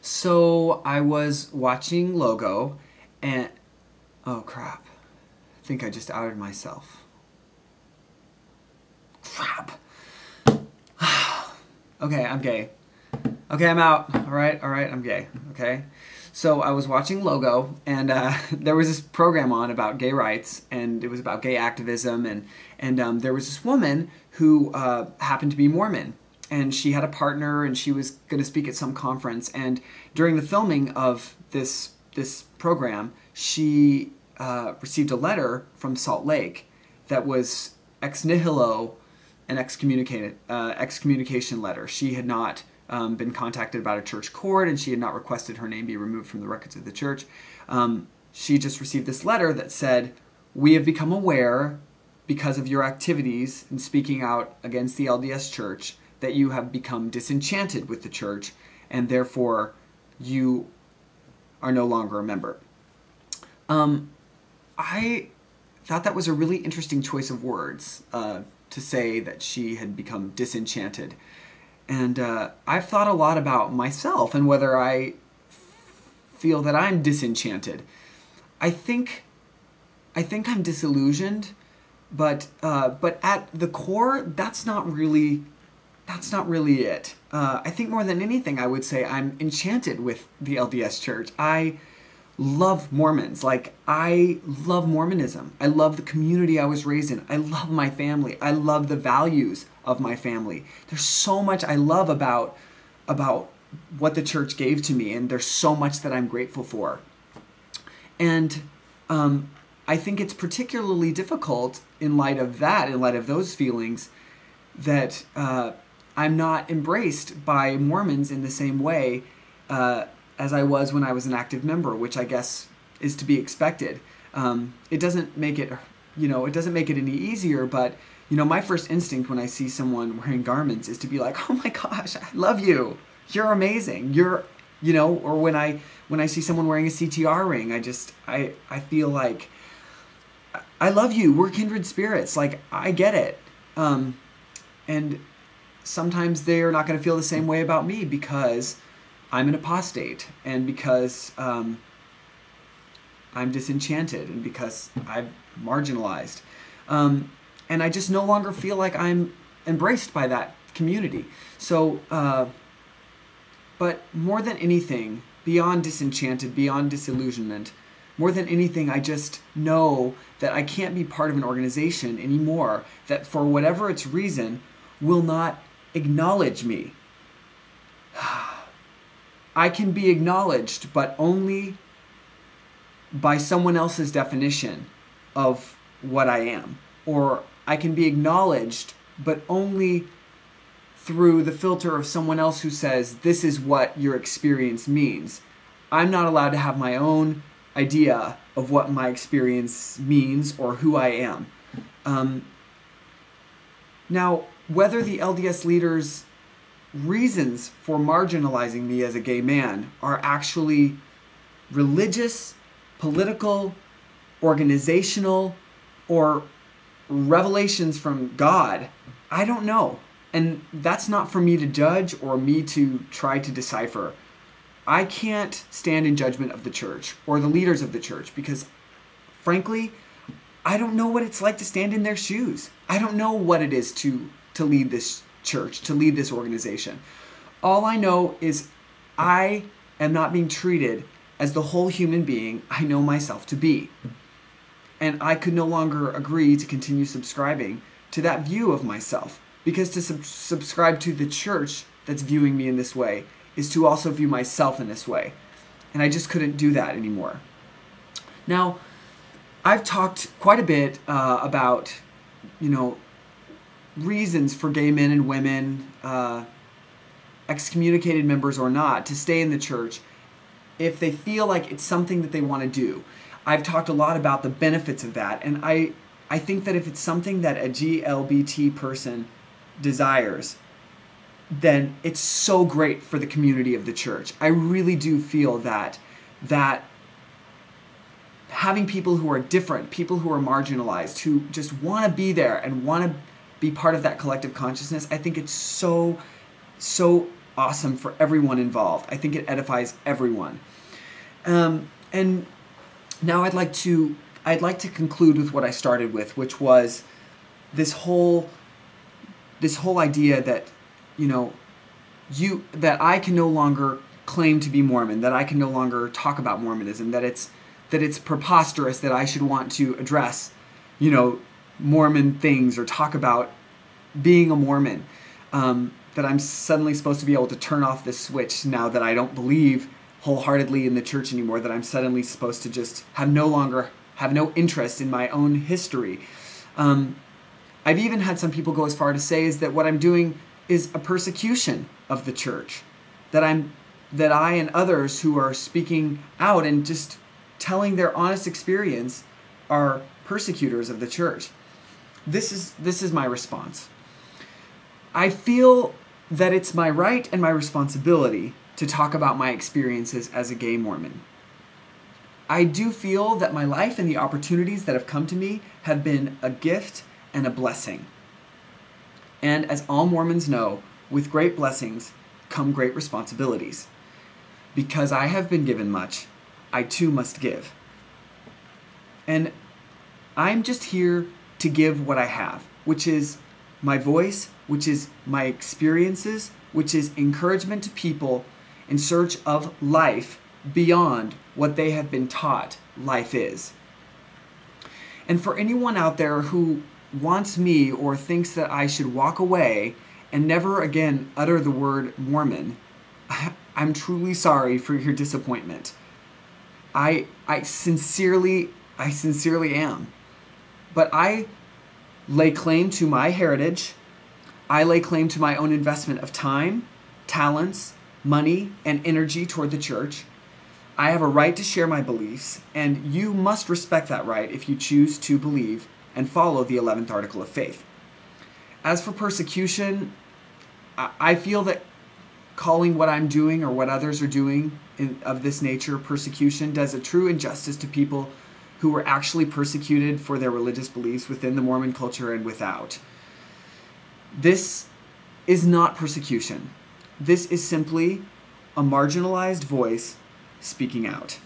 So I was watching Logo and oh crap. I think I just outed myself. Crap. Okay, I'm gay. Okay, I'm out. All right, I'm gay. Okay. So I was watching Logo, and there was this program on about gay rights, and it was about gay activism, and there was this woman who happened to be Mormon, and she had a partner, and she was going to speak at some conference, and during the filming of this program, she received a letter from Salt Lake that was ex nihilo an excommunication letter. She had not been contacted about a church court, and she had not requested her name be removed from the records of the church. She just received this letter that said, "We have become aware, because of your activities in speaking out against the LDS Church, that you have become disenchanted with the church, and therefore you are no longer a member." I thought that was a really interesting choice of words, to say that she had become disenchanted. And I've thought a lot about myself and whether I feel that I'm disenchanted. I think I'm disillusioned, but at the core, that's not really it. I think more than anything, I would say I'm enchanted with the LDS Church. I love Mormons. Like, I love Mormonism. I love the community I was raised in. I love my family. I love the values of my family. There's so much I love about what the church gave to me, and there's so much that I'm grateful for. And I think it's particularly difficult in light of that, in light of those feelings, that I'm not embraced by Mormons in the same way as I was when I was an active member, which I guess is to be expected. It doesn't make it, it doesn't make it any easier, but, my first instinct when I see someone wearing garments is to be like, "Oh my gosh, I love you. You're amazing. You're," or when I see someone wearing a CTR ring, I feel like, "I love you. We're kindred spirits. Like, I get it." And sometimes they're not going to feel the same way about me because I'm an apostate, and because I'm disenchanted, and because I'm marginalized. And I just no longer feel like I'm embraced by that community. So, but more than anything, beyond disenchanted, beyond disillusionment, more than anything, I just know that I can't be part of an organization anymore that, for whatever its reason, will not acknowledge me. I can be acknowledged, but only by someone else's definition of what I am. Or I can be acknowledged, but only through the filter of someone else who says, "This is what your experience means." I'm not allowed to have my own idea of what my experience means or who I am. Now, whether the LDS leaders' reasons for marginalizing me as a gay man are actually religious, political, organizational, or revelations from God, I don't know. And that's not for me to judge or me to try to decipher. I can't stand in judgment of the church or the leaders of the church because, frankly, I don't know what it's like to stand in their shoes. I don't know what it is to lead this church, to lead this organization. All I know is I am not being treated as the whole human being I know myself to be. And I could no longer agree to continue subscribing to that view of myself, because to subscribe to the church that's viewing me in this way is to also view myself in this way. And I just couldn't do that anymore. Now, I've talked quite a bit about, reasons for gay men and women, excommunicated members or not, to stay in the church if they feel like it's something that they want to do. I've talked a lot about the benefits of that, and I think that if it's something that a GLBT person desires, then it's so great for the community of the church. I really do feel that having people who are different, people who are marginalized, who just want to be there and want to be part of that collective consciousness, I think it's so awesome for everyone involved. I think it edifies everyone. And now I'd like to conclude with what I started with, which was this whole idea that, that I can no longer claim to be Mormon, that I can no longer talk about Mormonism, that it's preposterous that I should want to address, Mormon things or talk about being a Mormon, that I'm suddenly supposed to be able to turn off this switch now that I don't believe wholeheartedly in the church anymore, that I'm suddenly supposed to just have no interest in my own history. I've even had some people go as far to say is that what I'm doing is a persecution of the church, that I and others who are speaking out and just telling their honest experience are persecutors of the church. This is my response. I feel that it's my right and my responsibility to talk about my experiences as a gay Mormon. I do feel that my life and the opportunities that have come to me have been a gift and a blessing. And as all Mormons know, with great blessings come great responsibilities. Because I have been given much, I too must give. And I'm just here to give what I have, which is my voice, which is my experiences, which is encouragement to people in search of life beyond what they have been taught life is. And for anyone out there who wants me or thinks that I should walk away and never again utter the word Mormon, I'm truly sorry for your disappointment. I sincerely am. But I lay claim to my heritage. I lay claim to my own investment of time, talents, money, and energy toward the church. I have a right to share my beliefs, and you must respect that right if you choose to believe and follow the 11th article of faith. As for persecution, I feel that calling what I'm doing or what others are doing of this nature persecution does a true injustice to people who were actually persecuted for their religious beliefs within the Mormon culture and without. This is not persecution. This is simply a marginalized voice speaking out.